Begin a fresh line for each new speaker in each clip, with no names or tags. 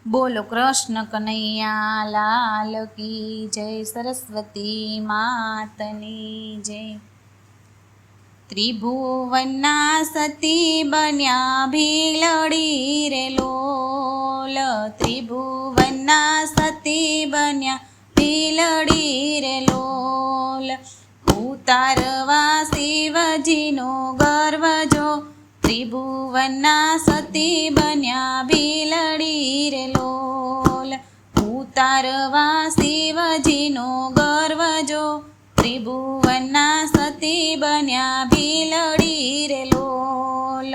બોલો કૃષ્ણ કનૈયા લાલ કી જય, સરસ્વતી માતની જય। ત્રિભુવનના સતી બન્યા ભીલડી રે લોલ, ત્રિભુવનના સતી બન્યા ભીલડી રે લોલ। ઉતારવા શિવજીનો ગર્વ જો, ત્રિભુવનના સતી બન્યા ભીલડી રે લોલ। ઉતારવા શિવજીનો ગર્વ જો, ત્રિભુવનના સતી બન્યા ભીલડી રે લોલ।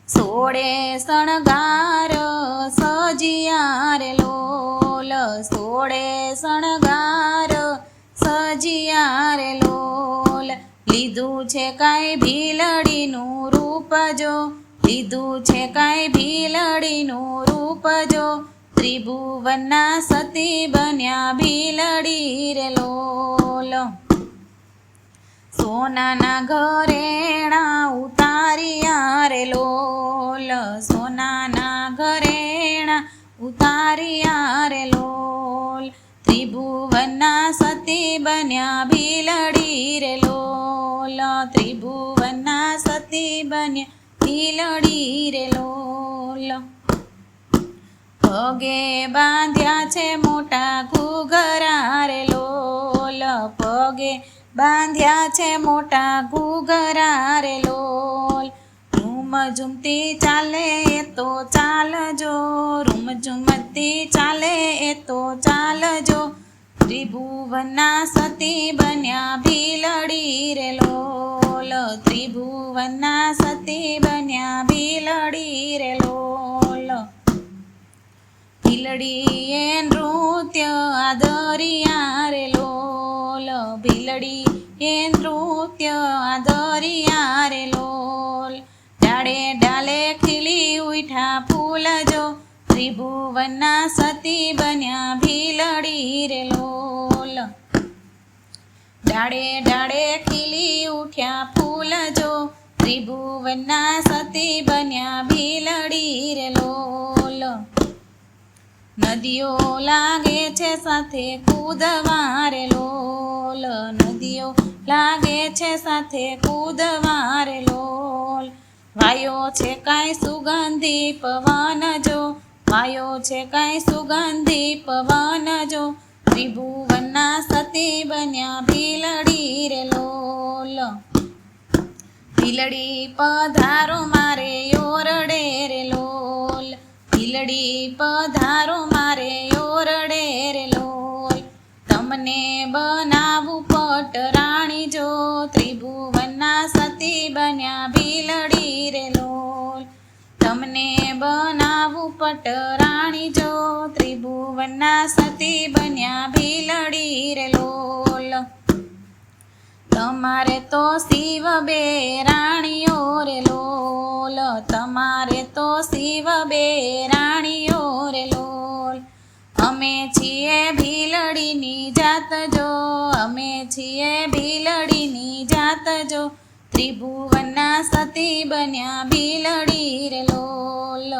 સોળે શણગાર સજિયા રે લોલ, સોળે શણગાર સજિયા રે લોલ। લીધું છે કાંઈ ભીલડીનું રૂપ જો, લીધું છે કાંઈ ભીલડીનું રૂપ જો, ત્રિભુવનના સતી બન્યા ભીલડી રે લોલ। સોનાના ઘરેણા ઉતારિયા રે લોલ, સોનાના ઘરેણા ઉતારિયા રે લોલ। ત્રિભુવનના સતી બન્યા ભીલડી રે લોલ, ત્રિભુવનના સતી બન્યા ભીલડી રે લોલ। પગે બાંધ્યા છે મોટા ઘૂઘરા રે લોલ, પગે બાંધ્યા છે મોટા ઘૂઘરા રે લોલ। રૂમ ઝૂમતી ચાલે એ તો ચાલજો, રૂમ ઝૂમતી ચાલે એ તો ચાલજો, ત્રિભુવનના સતી બન્યા ભીલડી રે લોલ, ત્રિભુવનના સતી બન્યા ભીલડી રે લોલ। ભીલડીએ નૃત્ય આદરિયા રે લોલ, ભીલડીએ નૃત્ય આદરિયા રે લોલ। ડાળે ડાલે ખીલી ઉઠ્યા ફૂલ જો, ત્રિભુવનના સતી બન્યા ભીલડી રે લોલ। ડાળે ડાળે ખીલી ઉઠ્યા ફૂલ જો, ત્રિભુવનના સતી બન્યા ભીલડી રે લોલ। નદીઓ લાગે છે સાથે કૂદવા રે લોલ, નદીઓ લાગે છે સાથે કૂદવા રે લોલ। વાયો છે કાંઈ સુગંધી પવન જો, વાયો છે કાંઈ સુગંધી પવન જો, ત્રિભુવનના સતી બન્યા ભીલડી રે લોલ। ભીલડી પધારો મારે ઓરડે રે લોલ, ભીલડી પધારો મારે ઓરડે રે લોલ। તમને બનાવું પટરાણી જો, ત્રિભુવનના સતી બન્યા ભીલડી રે લોલ। તમને બનાવું પટરાણી જો, ત્રિભુવનના સતી બન્યા ભીલડી રે લોલ। તમારે તો શિવ બે રાણીઓ રે લોલ, તમારે તો શિવ બે રાણીઓ રે લોલ। અમે છીએ ભીલડીની જાત જો, અમે છીએ ભીલડીની જાત જો, ત્રિભુવનના સતી બન્યા ભીલડી રે લોલ।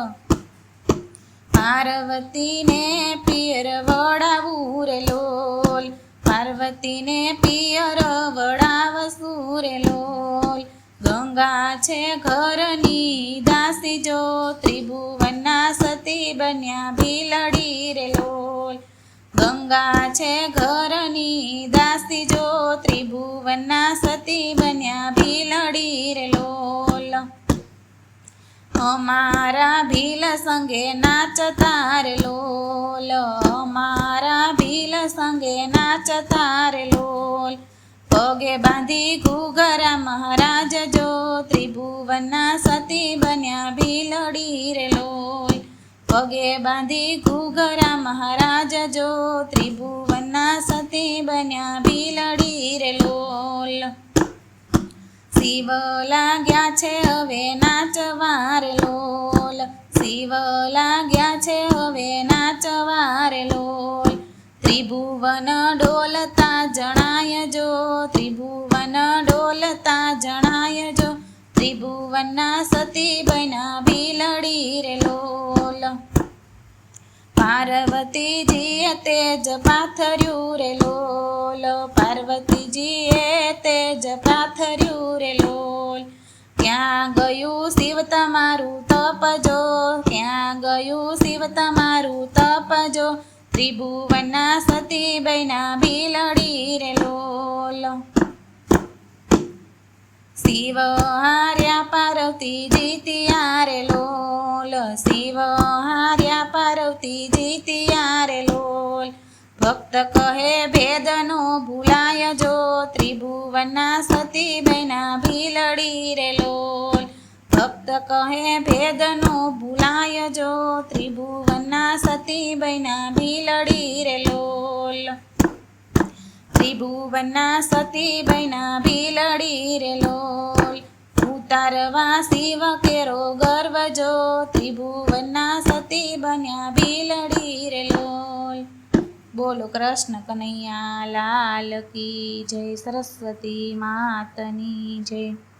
પાર્વતીને પિયર વડાવું રે લોલ, પાર્વતીને પિયર વડાવશું રે લોલ। ગંગા છે ઘરની દાસી જો, ત્રિભુવનના સતી બન્યા ભીલડી રે લોલ। ગંગા છે ઘરની દાસી જો, ત્રિભુવનના સતી બન્યા ભીલડી રે લોલ। અમારા ભીલ સંગે નાચતા રે લોલ, અમારા ભીલ સંગે નાચતા રે લોલ। પગે બાંધી ઘૂઘરા મહારાજ જો, ત્રિભુવનના સતી બન્યા ભીલડી રે લોલ। પગે બાંધી ઘૂઘરા મહારાજ જો, ત્રિભુવનના સતી બન્યા ભીલડી રે લોલ। શિવ લાગ્યા છે હવે નાચવા રે લોલ, શિવ લાગ્યા છે હવે નાચવા રે લોલ। ત્રિભુવન ડોલતા જણાય જો, ત્રિભુવન ડોલતા જણાય જો, ત્રિભુવનના સતી બન્યા ભીલડી રે લોલ। પાર્વતીજીએ તેજ પાથર્યું રે લોલ, પાર્વતીજીએ તેજ પાથર્યું રે લોલ. ક્યાં ગયું શિવ તમારું તપજો, ક્યાં ગયું શિવ તમારું તપજો, ત્રિભુવનના સતી બૈના ભીલડી રે લોલ. શિવ હાર્યા પાર્વતી જીત્યા રે લોલ, શિવ હાર્યા પાર્વતી જીત્યા રે લોલ. ભક્ત કહે ભેદ નો ભૂલાય જો, ત્રિભુવનના સતી બૈના ભીલડી રે લોલ. ભક્ત કહે ભેદ નો ભૂલાય જો, ત્રિભુવનના સતી બૈના ભીલડી રે લોલ. ત્રિભુવનના સતી બૈના ભીલડી રે લોલ. ઉતારવા શિવ કેરો ગર્વ જો, ત્રિભુવનના સતી બન્યા ભીલડી રે લોલ. બોલો કૃષ્ણ કનૈયા લાલ કી જય, સરસ્વતી માતની જય.